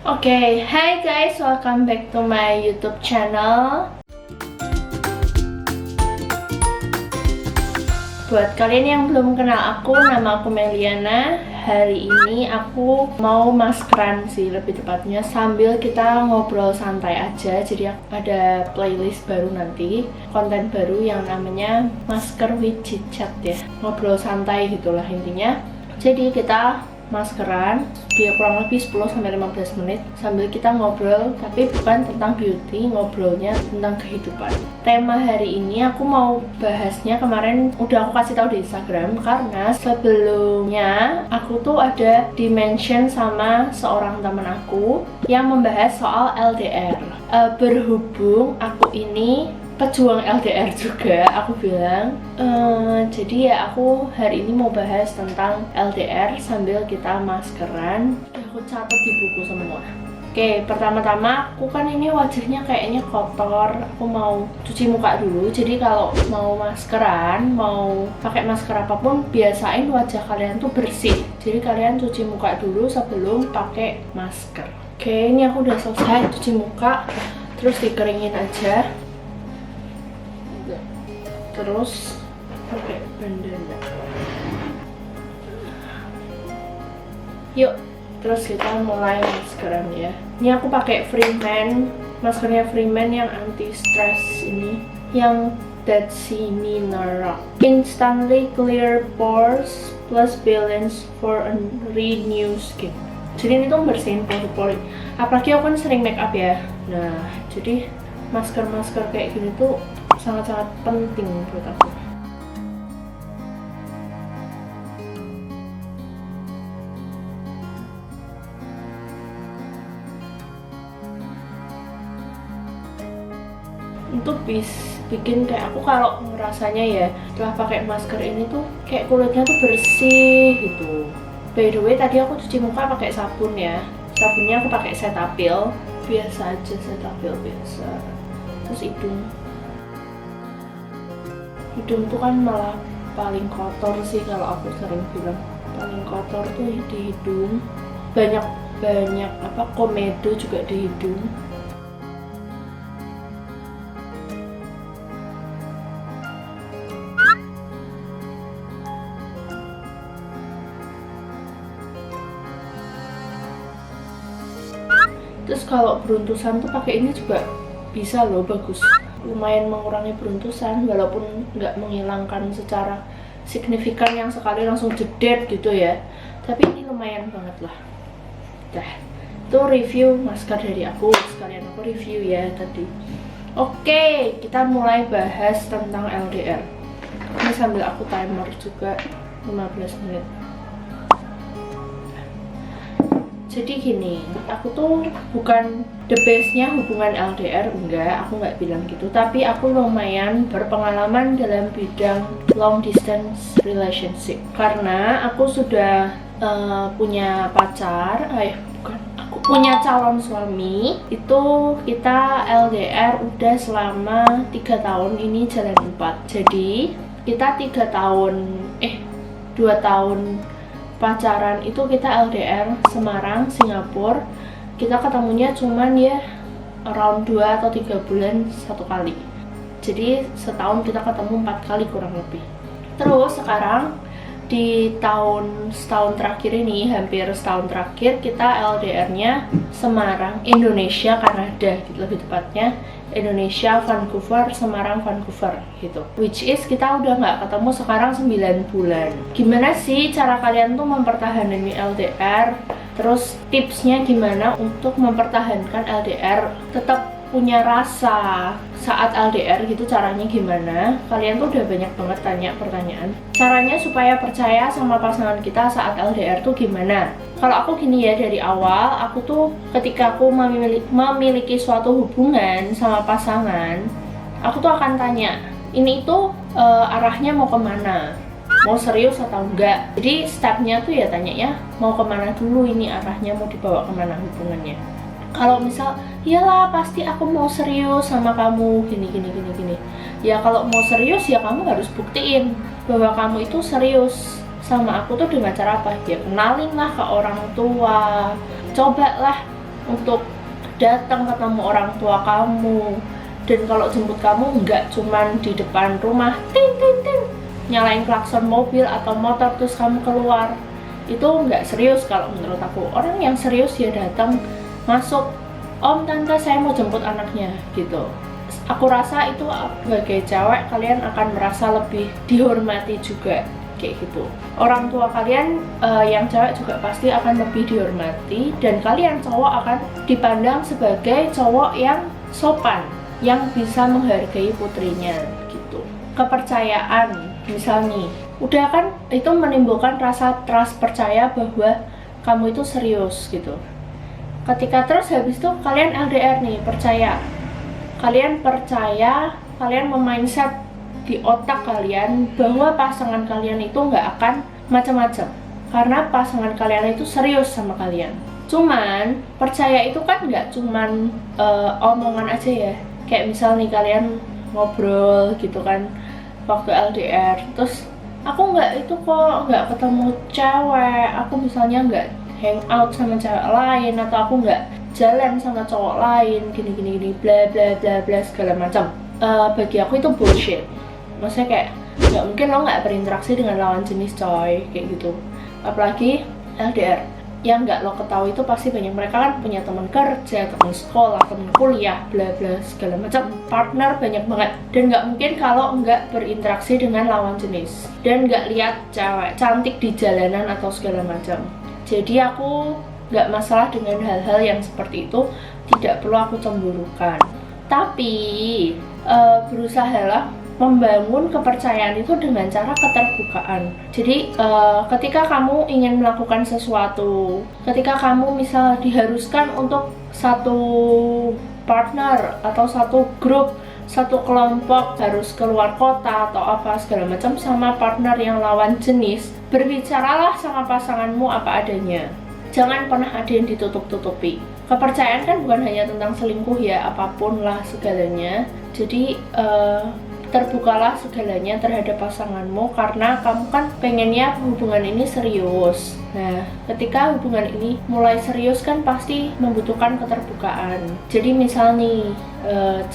Oke, hi guys, welcome back to my YouTube channel. Buat kalian yang belum kenal aku, nama aku Meliana. Hari ini aku mau maskeran sih, lebih tepatnya sambil kita ngobrol santai aja. Jadi ada playlist baru nanti, konten baru yang namanya Masker with Chit Chat ya. Ngobrol santai gitulah intinya. Jadi kita maskeran biar kurang lebih 10-15 menit sambil kita ngobrol, tapi bukan tentang beauty, ngobrolnya tentang kehidupan. Tema hari ini aku mau bahasnya, kemarin udah aku kasih tahu di Instagram, karena sebelumnya aku tuh ada di mention sama seorang teman aku yang membahas soal LDR. Berhubung aku ini pejuang LDR juga, aku bilang jadi ya aku hari ini mau bahas tentang LDR sambil kita maskeran. Aku catat di buku semua. Oke, pertama-tama aku kan ini wajahnya kayaknya kotor, aku mau cuci muka dulu. Jadi kalau mau maskeran, mau pakai masker apapun, biasain wajah kalian tuh bersih. Jadi kalian cuci muka dulu sebelum pakai masker. Oke, ini aku udah selesai cuci muka, terus dikeringin aja. Terus pakai bandana. Yuk, terus kita mulai maskeran ya. Ini aku pakai Freeman, maskernya Freeman yang anti stress ini, yang Dead Sea Mineral. Instantly clear pores plus balance for a renewed skin. Jadi ini tuh bersihin pori-pori. Apalagi aku kan sering make up ya. Nah, jadi masker-masker kayak gini tuh sangat-sangat penting buat aku. Untuk bikin kayak aku kalau ngerasanya ya setelah pakai masker ini tuh kayak kulitnya tuh bersih gitu. By the way, tadi aku cuci muka pakai sabun ya. Sabunnya aku pakai Cetaphil, biasa aja, Cetaphil biasa. Terus hidung tuh kan malah paling kotor sih, kalau aku sering bilang paling kotor tuh di hidung. Banyak komedo juga di hidung. Terus kalau beruntusan tuh pakai ini juga bisa loh, bagus, lumayan mengurangi beruntusan walaupun nggak menghilangkan secara signifikan yang sekali langsung jedet gitu ya, tapi ini lumayan banget lah. Dah, itu review masker dari aku, sekalian aku review ya tadi. Oke, kita mulai bahas tentang LDR. Ini sambil aku timer juga 15 menit. Jadi gini, aku tuh bukan the bestnya hubungan LDR, enggak, aku nggak bilang gitu. Tapi aku lumayan berpengalaman dalam bidang long distance relationship. Karena aku sudah punya pacar, aku punya calon suami. Itu kita LDR udah selama 3 tahun, ini jalan 4. Jadi kita 2 tahun pacaran itu kita LDR Semarang, Singapura. Kita ketemunya cuman ya around 2 atau 3 bulan satu kali. Jadi setahun kita ketemu 4 kali kurang lebih. Terus sekarang di setahun terakhir ini, hampir setahun terakhir, kita LDR-nya Semarang, Indonesia, Kanada gitu, lebih tepatnya Indonesia, Vancouver, Semarang, Vancouver gitu. Which is kita udah nggak ketemu sekarang 9 bulan. Gimana sih cara kalian tuh mempertahankan LDR? Terus tipsnya gimana untuk mempertahankan LDR tetap punya rasa saat LDR gitu, caranya gimana? Kalian tuh udah banyak banget tanya pertanyaan. Caranya supaya percaya sama pasangan kita saat LDR tuh gimana? Kalau aku gini ya, dari awal aku tuh ketika aku memiliki suatu hubungan sama pasangan, aku tuh akan tanya, ini tuh arahnya mau kemana? Mau serius atau enggak? Jadi stepnya tuh ya tanyanya mau kemana dulu, ini arahnya mau dibawa kemana hubungannya. Kalau misal, iyalah pasti aku mau serius sama kamu, gini. Ya kalau mau serius ya kamu harus buktiin bahwa kamu itu serius sama aku tuh dengan cara apa? Ya kenalin lah ke orang tua, cobalah untuk datang ketemu orang tua kamu. Dan kalau jemput kamu nggak cuman di depan rumah, ting ting ting, nyalain klakson mobil atau motor terus kamu keluar. Itu nggak serius kalau menurut aku. Orang yang serius ya datang, masuk, om tante saya mau jemput anaknya gitu. Aku rasa itu sebagai cewek kalian akan merasa lebih dihormati juga kayak gitu. Orang tua kalian yang cewek juga pasti akan lebih dihormati, dan kalian cowok akan dipandang sebagai cowok yang sopan, yang bisa menghargai putrinya gitu. Kepercayaan misalnya, udah kan itu menimbulkan rasa trust, percaya bahwa kamu itu serius gitu. Ketika terus habis itu kalian LDR nih, kalian percaya, kalian memindset di otak kalian bahwa pasangan kalian itu nggak akan macam-macam, karena pasangan kalian itu serius sama kalian. Cuman percaya itu kan nggak cuman omongan aja ya. Kayak misal nih kalian ngobrol gitu kan waktu LDR, terus aku nggak ketemu cewek, aku misalnya nggak hang out sama cewek lain, atau aku nggak jalan sama cowok lain, gini bla bla bla bla segala macam. Bagi aku itu bullshit. Maksudnya kayak nggak mungkin lo nggak berinteraksi dengan lawan jenis coy kayak gitu, apalagi LDR. Yang nggak lo ketahui itu pasti banyak, mereka kan punya teman kerja, teman sekolah, teman kuliah, bla bla segala macam, partner banyak banget. Dan nggak mungkin kalau nggak berinteraksi dengan lawan jenis dan nggak lihat cewek cantik di jalanan atau segala macam. Jadi aku nggak masalah dengan hal-hal yang seperti itu, tidak perlu aku cemburukan. Tapi berusahalah membangun kepercayaan itu dengan cara keterbukaan. Jadi ketika kamu ingin melakukan sesuatu, ketika kamu misal diharuskan untuk satu partner atau satu grup, satu kelompok harus keluar kota atau apa segala macam sama partner yang lawan jenis, berbicaralah sama pasanganmu apa adanya. Jangan pernah ada yang ditutup-tutupi. Kepercayaan kan bukan hanya tentang selingkuh ya, apapun lah segalanya. Jadi terbukalah segalanya terhadap pasanganmu, karena kamu kan pengennya hubungan ini serius. Nah, ketika hubungan ini mulai serius kan pasti membutuhkan keterbukaan. Jadi misal nih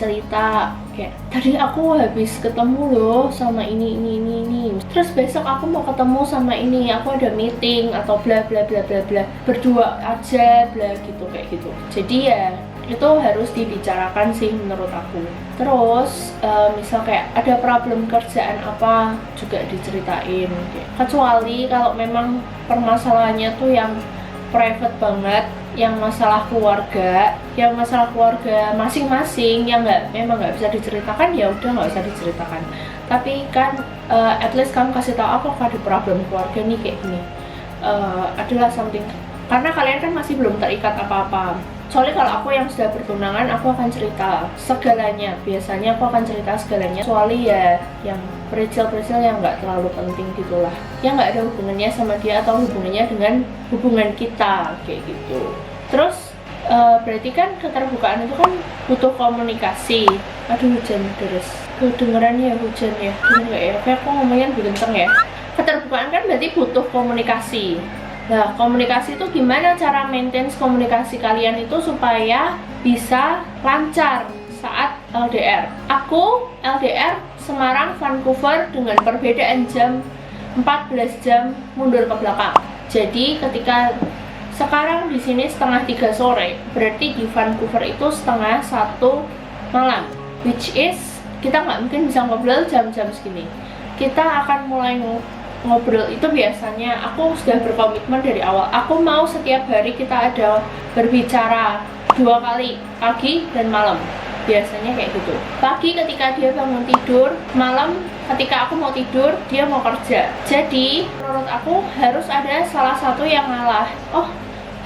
cerita kayak, tadi aku habis ketemu loh sama ini, terus besok aku mau ketemu sama ini, aku ada meeting atau bla bla bla bla bla, berdua aja bla gitu kayak gitu. Jadi ya itu harus dibicarakan sih menurut aku. Terus misal kayak ada problem kerjaan apa juga diceritain, kecuali kalau memang permasalahannya tuh yang private banget, yang masalah keluarga masing-masing, yang memang nggak bisa diceritakan, ya udah nggak usah diceritakan. Tapi kan at least kamu kasih tahu aku ada problem keluarga nih kayak gini, adalah something, karena kalian kan masih belum terikat apa-apa. Soalnya kalau aku yang sudah bertunangan, aku akan cerita segalanya. Biasanya aku akan cerita segalanya, kecuali ya yang pericil-pericil yang nggak terlalu penting gitulah, yang nggak ada hubungannya sama dia atau hubungannya dengan hubungan kita kayak gitu. Terus berarti kan keterbukaan itu kan butuh komunikasi. Aduh, hujan deras, kedengeran ya hujan ya, denger nggak ya? Kayak aku ngomongnya lebih kenceng ya. Keterbukaan kan berarti butuh komunikasi. Nah, komunikasi itu gimana cara maintain komunikasi kalian itu supaya bisa lancar saat LDR. Aku LDR Semarang Vancouver dengan perbedaan jam 14 jam mundur ke belakang. Jadi ketika sekarang di sini setengah 3 sore, berarti di Vancouver itu setengah 1 malam, which is kita nggak mungkin bisa ngobrol jam-jam segini. Kita akan mulai ngobrol itu biasanya aku sudah berkomitmen dari awal, aku mau setiap hari kita ada berbicara 2 kali, pagi dan malam. Biasanya kayak gitu. Pagi ketika dia bangun tidur, malam ketika aku mau tidur, dia mau kerja. Jadi menurut aku harus ada salah satu yang ngalah.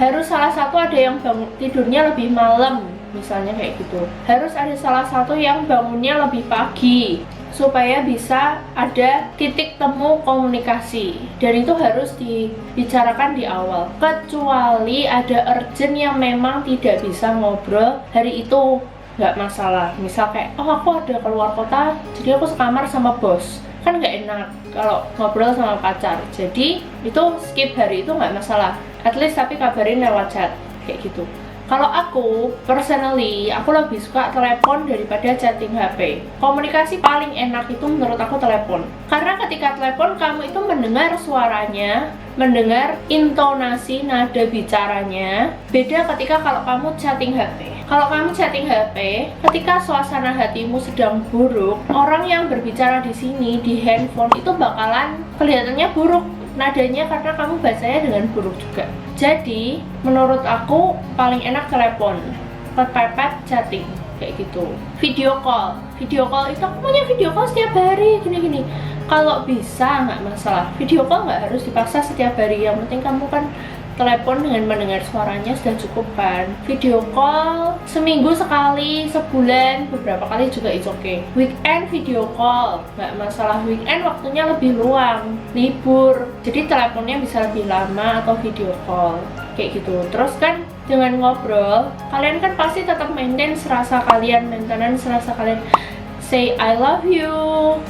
Harus salah satu ada yang bangun tidurnya lebih malam, misalnya kayak gitu. Harus ada salah satu yang bangunnya lebih pagi, supaya bisa ada titik temu komunikasi, dan itu harus dibicarakan di awal. Kecuali ada urgent yang memang tidak bisa ngobrol hari itu, nggak masalah. Misal kayak, aku ada keluar kota, jadi aku sekamar sama bos, kan nggak enak kalau ngobrol sama pacar. Jadi itu skip hari itu nggak masalah, at least tapi kabarin lewat chat kayak gitu. Kalau aku, personally, aku lebih suka telepon daripada chatting HP. Komunikasi paling enak itu menurut aku telepon. Karena ketika telepon, kamu itu mendengar suaranya, mendengar intonasi nada bicaranya. Beda ketika kalau kamu chatting HP. Kalau kamu chatting HP, ketika suasana hatimu sedang buruk, orang yang berbicara di sini, di handphone, itu bakalan kelihatannya buruk nadanya karena kamu bacanya dengan buruk juga. Jadi menurut aku paling enak telepon, pepet chatting kayak gitu. Video call itu aku punya video call setiap hari gini. Kalau bisa nggak masalah, video call nggak harus dipaksa setiap hari, yang penting kamu kan telepon dengan mendengar suaranya sudah cukup kan. Video call seminggu sekali, sebulan beberapa kali juga it's okay. Weekend video call nggak masalah, weekend waktunya lebih luang, libur, jadi teleponnya bisa lebih lama atau video call kayak gitu. Terus kan dengan ngobrol, kalian kan pasti tetap maintain serasa kalian, maintenance serasa kalian. Say I love you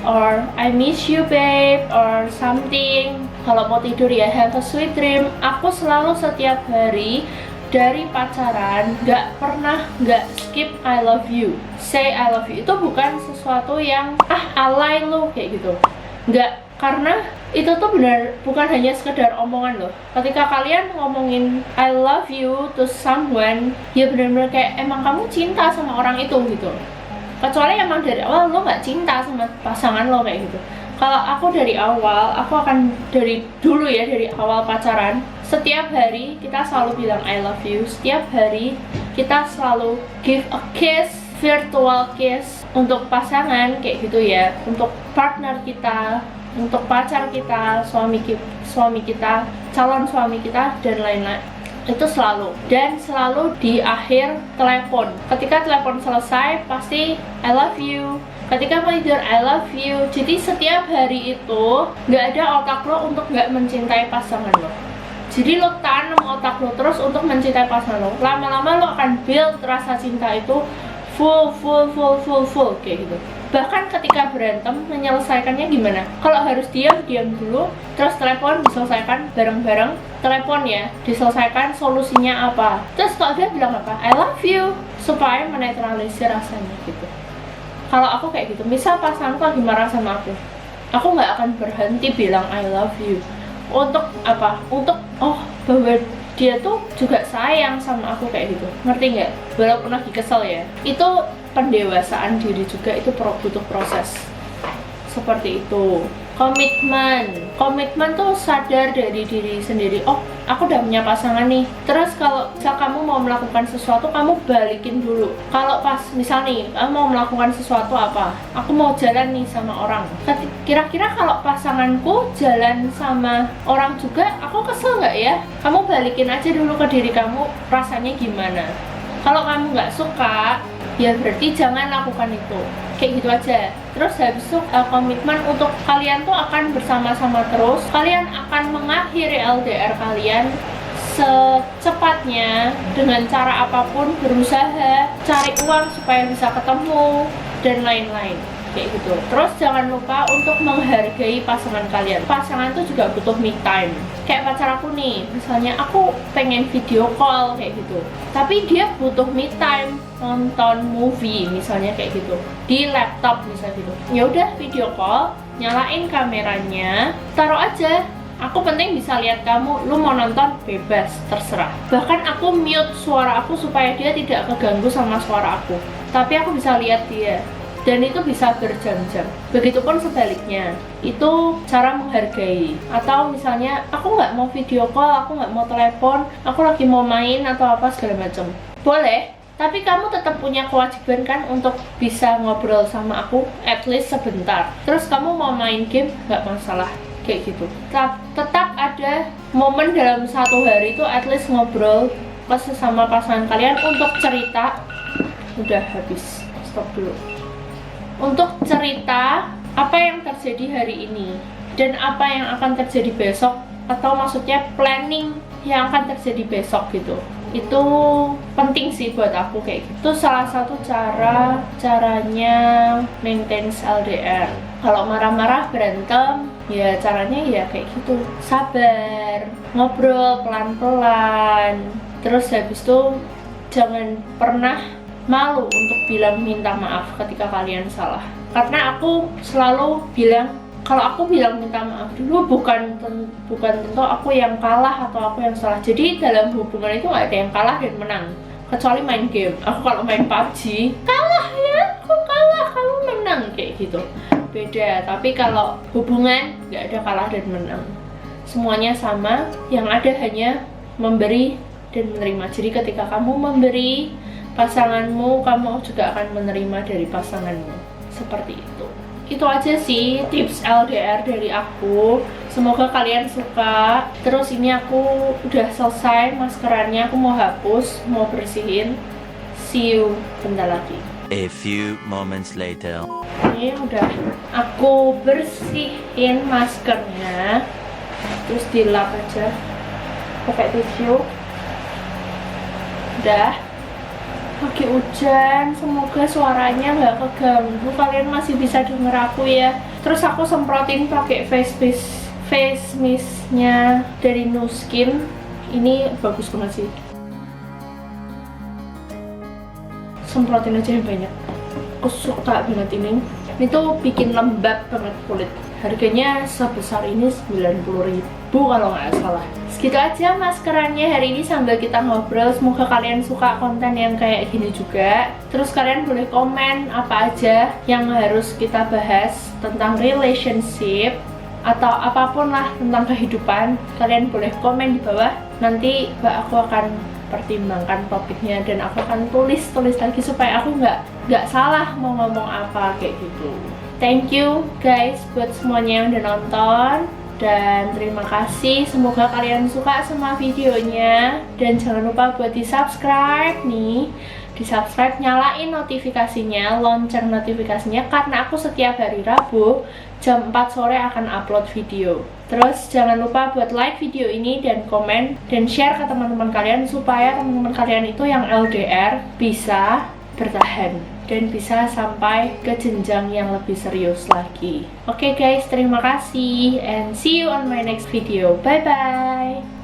or I miss you babe or something. Kalau mau tidur ya have a sweet dream. Aku selalu setiap hari dari pacaran nggak skip I love you. Say I love you itu bukan sesuatu yang alay lo kayak gitu. Nggak, karena itu tuh benar bukan hanya sekedar omongan loh. Ketika kalian ngomongin I love you to someone, ya benar-benar kayak emang kamu cinta sama orang itu gitu. Kecuali emang dari awal lo nggak cinta sama pasangan lo kayak gitu. Kalau aku dari awal, aku akan dari awal pacaran, setiap hari kita selalu bilang I love you. Setiap hari kita selalu give a kiss, virtual kiss untuk pasangan kayak gitu ya, untuk partner kita, untuk pacar kita, suami kita, calon suami kita, dan lain-lain. Itu selalu, dan selalu di akhir telepon. Ketika telepon selesai pasti I love you. Ketika mau tidur I love you. Jadi setiap hari itu nggak ada otak lo untuk nggak mencintai pasangan lo. Jadi lo tanam otak lo terus untuk mencintai pasangan lo. Lama-lama lo akan build rasa cinta itu full kayak gitu. Bahkan ketika berantem, menyelesaikannya gimana? Kalau harus diam dulu, terus telepon diselesaikan bareng-bareng. Telepon ya, diselesaikan solusinya apa. Terus kalau dia bilang apa? I love you, supaya menetralisir rasanya gitu. Kalau aku kayak gitu, misal pasanganku lagi marah sama aku nggak akan berhenti bilang I love you. Untuk apa? Untuk bahwa dia tuh juga sayang sama aku kayak gitu. Ngerti nggak? Walaupun lagi kesel ya. Itu pendewasaan diri juga, itu butuh proses seperti itu. Komitmen tuh sadar dari diri sendiri. Aku udah punya pasangan nih. Terus kalau misal kamu mau melakukan sesuatu, kamu balikin dulu. Kalau pas misal nih kamu mau melakukan sesuatu apa, aku mau jalan nih sama orang, kira-kira kalau pasanganku jalan sama orang juga, aku kesel nggak ya? Kamu balikin aja dulu ke diri kamu, rasanya gimana. Kalau kamu nggak suka, ya berarti jangan lakukan itu. Kayak gitu aja. Terus habis itu komitmen untuk kalian tuh akan bersama-sama terus. Kalian akan mengakhiri LDR kalian secepatnya dengan cara apapun, berusaha cari uang supaya bisa ketemu dan lain-lain kayak gitu. Terus jangan lupa untuk menghargai pasangan kalian. Pasangan tuh juga butuh me time. Kayak pacar aku nih, misalnya aku pengen video call kayak gitu, tapi dia butuh me time, nonton movie misalnya kayak gitu di laptop misalnya gitu. Ya udah video call, nyalain kameranya, taruh aja. Aku penting bisa lihat kamu, lu mau nonton bebas, terserah. Bahkan aku mute suara aku supaya dia tidak keganggu sama suara aku, tapi aku bisa lihat dia. Dan itu bisa berjam-jam. Begitupun sebaliknya, itu cara menghargai. Atau misalnya aku nggak mau video call, aku nggak mau telepon, aku lagi mau main atau apa segala macam, boleh. Tapi kamu tetap punya kewajiban kan untuk bisa ngobrol sama aku at least sebentar. Terus kamu mau main game, nggak masalah kayak gitu. Tetap ada momen dalam satu hari itu at least ngobrol sama pasangan kalian untuk cerita. Udah habis, stop dulu. Untuk cerita apa yang terjadi hari ini dan apa yang akan terjadi besok, atau maksudnya planning yang akan terjadi besok gitu. Itu penting sih buat aku kayak gitu. Itu salah satu caranya maintain LDR. Kalau marah-marah berantem, ya caranya ya kayak gitu. Sabar, ngobrol pelan-pelan. Terus habis itu jangan pernah malu untuk bilang minta maaf ketika kalian salah. Karena aku selalu bilang, kalau aku bilang minta maaf dulu bukan tentu aku yang kalah atau aku yang salah. Jadi dalam hubungan itu nggak ada yang kalah dan menang, kecuali main game. Aku kalau main PUBG, kalah ya, aku kalah, kamu menang, kayak gitu, beda. Tapi kalau hubungan nggak ada kalah dan menang, semuanya sama, yang ada hanya memberi dan menerima. Jadi ketika kamu memberi pasanganmu, kamu juga akan menerima dari pasanganmu, seperti itu. Itu aja sih tips LDR dari aku, semoga kalian suka. Terus ini aku udah selesai maskerannya, aku mau hapus, mau bersihin. See you bentar lagi. A few moments later. Ini udah aku bersihin maskernya, terus dilap aja pakai tisu. Udah, lagi hujan, semoga suaranya nggak keganggu, kalian masih bisa denger aku ya. Terus aku semprotin pakai face mist-nya dari Nu Skin. Ini bagus banget sih, semprotin aja yang banyak, aku suka banget ini. Ini tuh bikin lembab banget kulit. Harganya sebesar ini 90.000 kalau nggak salah. Segitu aja maskerannya hari ini sambil kita ngobrol. Semoga kalian suka konten yang kayak gini juga. Terus kalian boleh komen apa aja yang harus kita bahas tentang relationship atau apapun lah tentang kehidupan. Kalian boleh komen di bawah. Nanti aku akan pertimbangkan topiknya dan aku akan tulis lagi supaya aku nggak salah mau ngomong apa kayak gitu. Thank you guys buat semuanya yang udah nonton, dan terima kasih, semoga kalian suka sama videonya. Dan jangan lupa buat di subscribe nih, di subscribe, nyalain notifikasinya, lonceng notifikasinya, karena aku setiap hari Rabu jam 4 sore akan upload video. Terus jangan lupa buat like video ini dan komen dan share ke teman-teman kalian, supaya teman-teman kalian itu yang LDR bisa bertahan dan bisa sampai ke jenjang yang lebih serius lagi. Oke guys, terima kasih and see you on my next video. Bye bye.